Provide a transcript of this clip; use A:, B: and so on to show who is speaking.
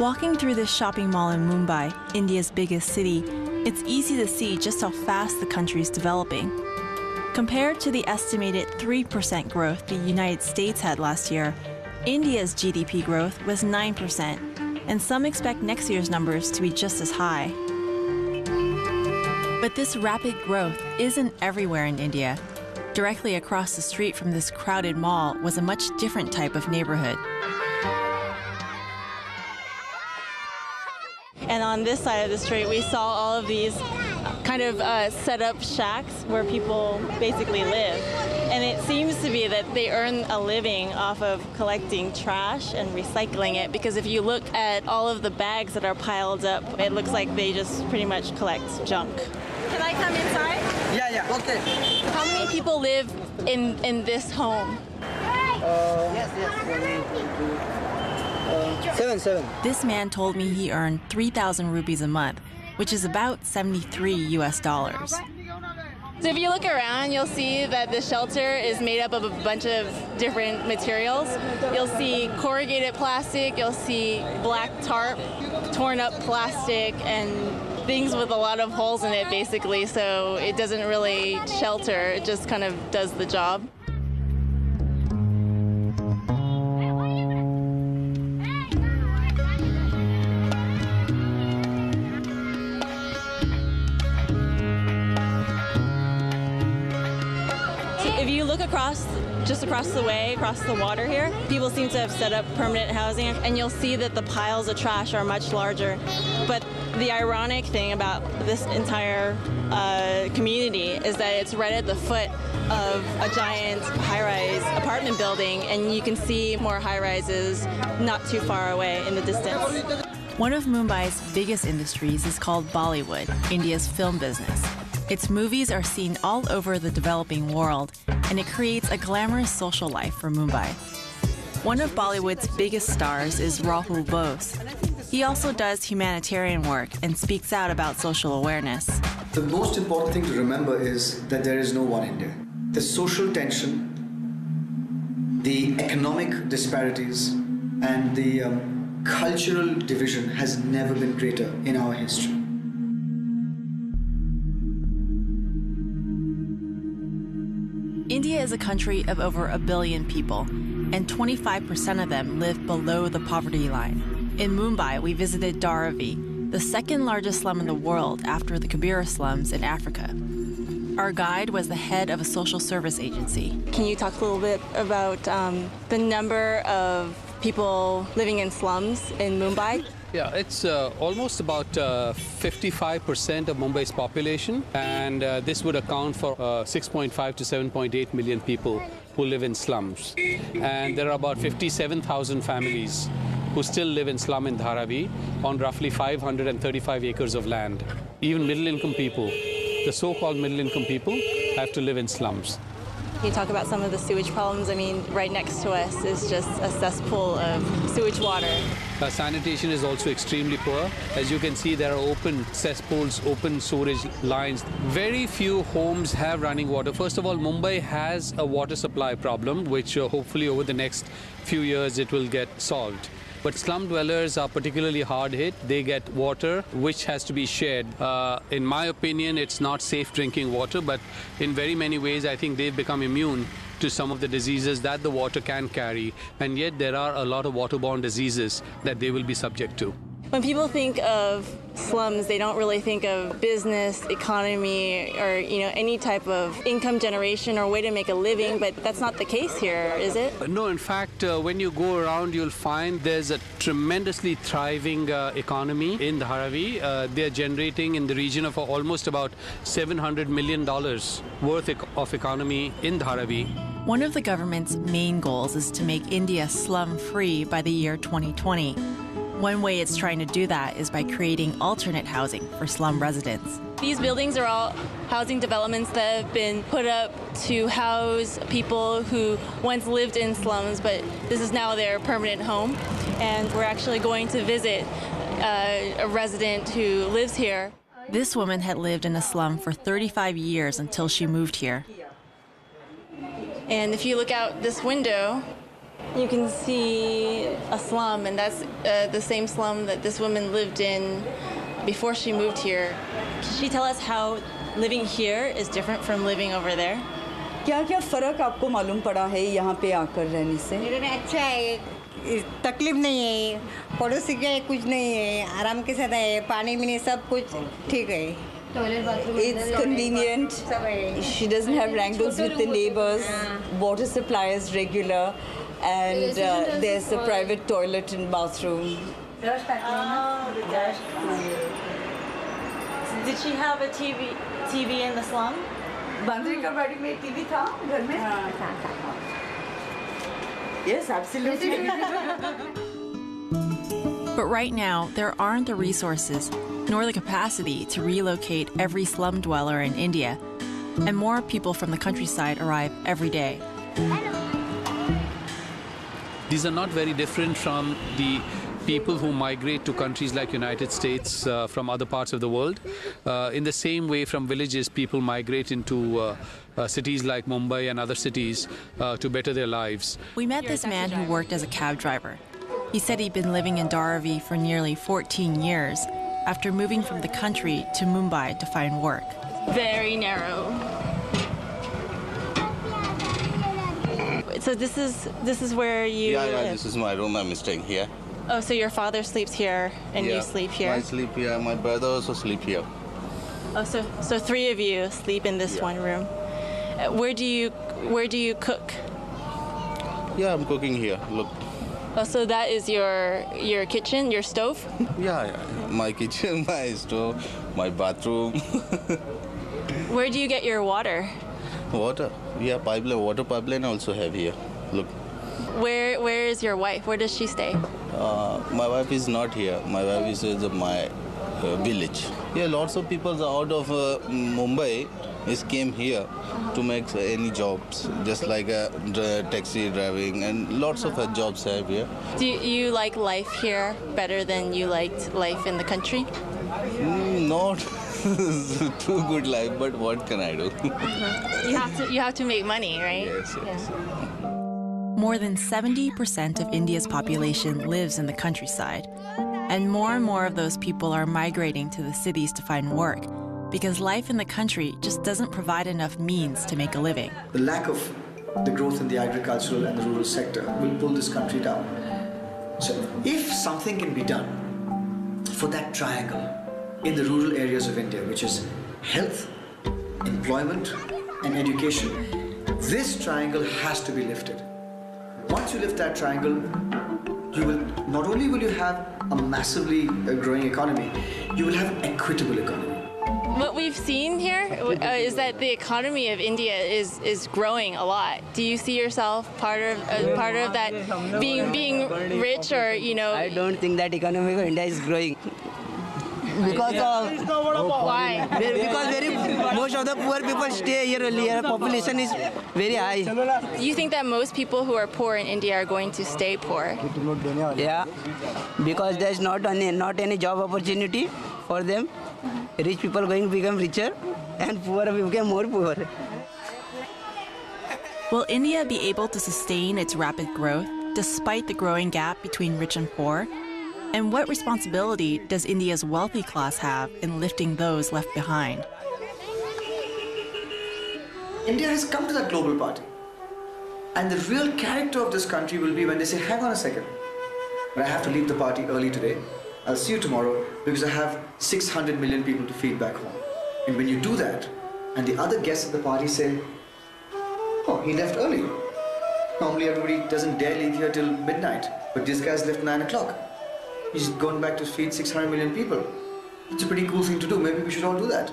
A: Walking through this shopping mall in Mumbai, India's biggest city, it's easy to see just how fast the country's developing. Compared to the estimated 3% growth the United States had last year, India's GDP growth was 9%, and some expect next year's numbers to be just as high. But this rapid growth isn't everywhere in India. Directly across the street from this crowded mall was a much different type of neighborhood.
B: And on this side of the street, we saw all of these kind of set up shacks where people basically live. And it seems to be that they earn a living off of collecting trash and recycling it, because if you look at all of the bags that are piled up, it looks like they just pretty much collect junk. Can I come inside?
C: Yeah, okay.
B: How many people live in this home?
C: Yes. Seven.
A: This man told me he earned 3,000 rupees a month, which is about $73 US.
B: So if you look around, you'll see that the shelter is made up of a bunch of different materials. You'll see corrugated plastic, you'll see black tarp, torn up plastic, and things with a lot of holes in it, basically, so it doesn't really shelter, it just kind of does the job. If you look just across the way, across the water here, people seem to have set up permanent housing, and you'll see that the piles of trash are much larger. But the ironic thing about this entire community is that it's right at the foot of a giant high-rise apartment building, and you can see more high-rises not too far away in the distance.
A: One of Mumbai's biggest industries is called Bollywood, India's film business. Its movies are seen all over the developing world, and it creates a glamorous social life for Mumbai. One of Bollywood's biggest stars is Rahul Bose. He also does humanitarian work and speaks out about social awareness.
D: The most important thing to remember is that there is no one India. The social tension, the economic disparities, and the cultural division has never been greater in our history.
A: India is a country of over 1 billion people, and 25% of them live below the poverty line. In Mumbai, we visited Dharavi, the second largest slum in the world after the Kibera slums in Africa. Our guide was the head of a social service agency.
B: Can you talk a little bit about the number of people living in slums in Mumbai?
E: Yeah, it's almost about 55% of Mumbai's population, and this would account for 6.5 to 7.8 million people who live in slums. And there are about 57,000 families who still live in slum in Dharavi on roughly 535 acres of land. Even middle-income people, the so-called middle-income people, have to live in slums.
B: Can you talk about some of the sewage problems? I mean, right next to us is just a cesspool of sewage water.
E: Sanitation is also extremely poor. As you can see, there are open cesspools, open sewerage lines. Very few homes have running water. First of all, Mumbai has a water supply problem, which hopefully over the next few years it will get solved. But slum dwellers are particularly hard hit. They get water which has to be shared. In my opinion, it's not safe drinking water, but in very many ways, I think they've become immune to some of the diseases that the water can carry. And yet there are a lot of waterborne diseases that they will be subject to.
B: When people think of slums, they don't really think of business, economy, or any type of income generation or way to make a living, but that's not the case here, is it?
E: No, in fact, when you go around, you'll find there's a tremendously thriving economy in Dharavi. They're generating in the region of almost about $700 million worth of economy in Dharavi.
A: One of the government's main goals is to make India slum-free by the year 2020. One way it's trying to do that is by creating alternate housing for slum residents.
B: These buildings are all housing developments that have been put up to house people who once lived in slums, but this is now their permanent home. And we're actually going to visit a resident who lives here.
A: This woman had lived in a slum for 35 years until she moved here.
B: And if you look out this window, You can see a slum, and that's the same slum that this woman lived in before she moved here. Can she tell us how living here is different from living over there?
F: क्या-क्या फ़र्क आपको मालूम पड़ा है यहाँ पे आकर रहने से?
G: मेरे में अच्छा है, तकलीफ नहीं है, पड़ोसी के कुछ नहीं है, आराम के साथ है, पानी में सब कुछ ठीक है.
F: It's convenient. She doesn't have wrangles with the neighbors. Water supply is regular, and there's a private toilet and bathroom.
B: Did she have a TV in the slum?
F: बंदरी का बाड़ी में टीवी था घर में? Yes, absolutely.
A: But right now, there aren't the resources nor the capacity to relocate every slum dweller in India, and more people from the countryside arrive every day.
E: These are not very different from the people who migrate to countries like United States from other parts of the world. In the same way, from villages, people migrate into cities like Mumbai and other cities to better their lives.
A: We met this man who worked as a cab driver. He said he'd been living in Dharavi for nearly 14 years after moving from the country to Mumbai to find work.
B: Very narrow. So this is where you live?
H: Yeah, this is my room. I'm staying here.
B: Oh, so your father sleeps here and you sleep here?
H: I sleep here. My brother also sleep here.
B: Oh, so three of you sleep in this one room. Where do you cook?
H: Yeah, I'm cooking here. Look.
B: Oh, so that is your kitchen, your stove?
H: Yeah. My kitchen, my stove, my bathroom.
B: Where do you get your water?
H: Water. Yeah, pipeline. Water pipeline also have here. Look.
B: Where is your wife? Where does she stay?
H: My wife is not here. My wife is in my village. Yeah, lots of people out of Mumbai came here to make any jobs, just like taxi driving, and lots of jobs have here.
B: Do you like life here better than you liked life in the country?
H: Not too good life, but what can I do?
B: You have to make money, right?
H: Yes.
B: Yeah.
A: More than 70% of India's population lives in the countryside, and more of those people are migrating to the cities to find work because life in the country just doesn't provide enough means to make a living.
D: The lack of the growth in the agricultural and the rural sector will pull this country down. So if something can be done for that triangle in the rural areas of India, which is health, employment, and education, this triangle has to be lifted. Once you lift that triangle, not only will you have a massively growing economy, you will have an equitable economy.
B: What we've seen here is that the economy of India is growing a lot. Do you see yourself part of that being rich, or
I: I don't think that economy of India is growing. Because of
B: why?
I: Because most of the poor people stay here only. Here population is very high.
B: Do you think that most people who are poor in India are going to stay poor?
I: Yeah, because there's not any job opportunity for them. Rich people going to become richer, and poor people become more poor.
A: Will India be able to sustain its rapid growth despite the growing gap between rich and poor? And what responsibility does India's wealthy class have in lifting those left behind?
D: India has come to that global party. And the real character of this country will be when they say, hang on a second, but I have to leave the party early today. I'll see you tomorrow because I have 600 million people to feed back home. And when you do that, and the other guests at the party say, oh, he left early. Normally everybody doesn't dare leave here till midnight, but this guy's left 9 o'clock. He's going back to feed 600 million people. It's a pretty cool thing to do. Maybe we should all do that.